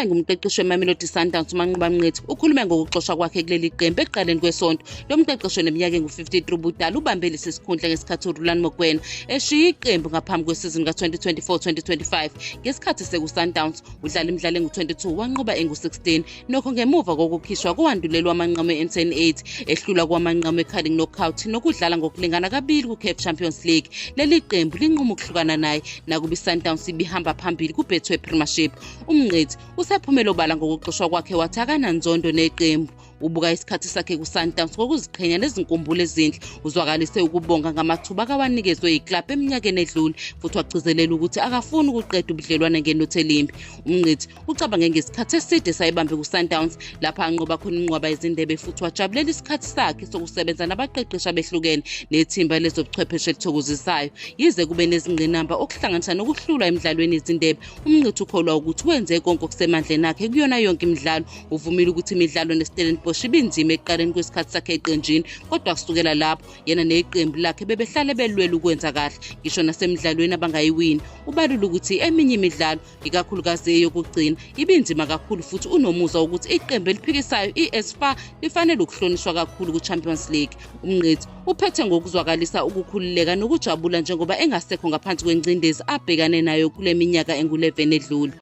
owayengumqeqeshi weMamelodi Sundowns uManqoba Mngqithi ukhulume ngokuxoshwa kwakhe kuleli qembu ekuqaleni kwesonto. Lo mqeqeshi oneminyaka engu-53 ubudala ubambe lesi sikhundla ngesikhathi uRulani Mokwena eshiya iqembu ngaphambi kwesizini ka-2024-2025. Ngesikhathi seku-Sundowns udlala imidlalo engu-22 wanqoba engu-16, nokho ngemuva kokukhishwa kowandulelwa amanqamu e-NSN 8 ehlulwa kwamanqamu e-Carling Knockout nokudlala ngokulingana kabili ku-CAF Champions League. Leli qembu linquma ukuhlukana naye nakuba iSundowns ibihamba phambili ku-Betway Premiership. Umngqithi usephumela obala ngokuxoshwa kwakhe wathi akananzondo neqembu. Ubuka isikhathi sakhe ku-Sundowns ngokuziqhenya nezinkumbulo ezinhle. Uzwakalise ukubonga ngamathuba akawanikezwe iklabhu eminyakeni edlule futhi wagcizelela ukuthi akafuni ukuqeda ubudlelwane ngenotho elimbi. Umngqithi ucabange ngesikhathi eside sayibambe ku-Sundowns lapha anqoba khona inqwaba yezindebe futhi wajabulela isikhathi sakhe sokusebenza nabaqeqeshi abehlukene nethimba lezobuchwepheshe elithokozisayo. Yize kube nezingqinamba okuhlanganisa nokuhlulwa emidlalweni yezindebe, Umngqithi ukholwa ukuthi wenze konke okusemandleni akhe kuyona yonke imidlalo. Uvumile ukuthi imidlalo neStellenbosch ibinzima ekuqaleni kwesikhathi sakhe eqenjini, kodwa kusukela lapho yena neqembu lakhe bebehlale belwela ukwenza kahle ngisho nasemidlalweni abangayiwini. Ubalula ukuthi eminye imidlalo ikakhulukazi eyokugcina ibinzima kakhulu futhi unomuzwa ukuthi iqembu eliphikisayo i-Espa lifanele ukuhlonishwa kakhulu ku-Champions League. Umngqithi uphethe ngokuzwakalisa ukukhululeka nokujabula njengoba engasekho ngaphansi kwengcindezi abhekane nayo kule minyaka engu-11 edlule.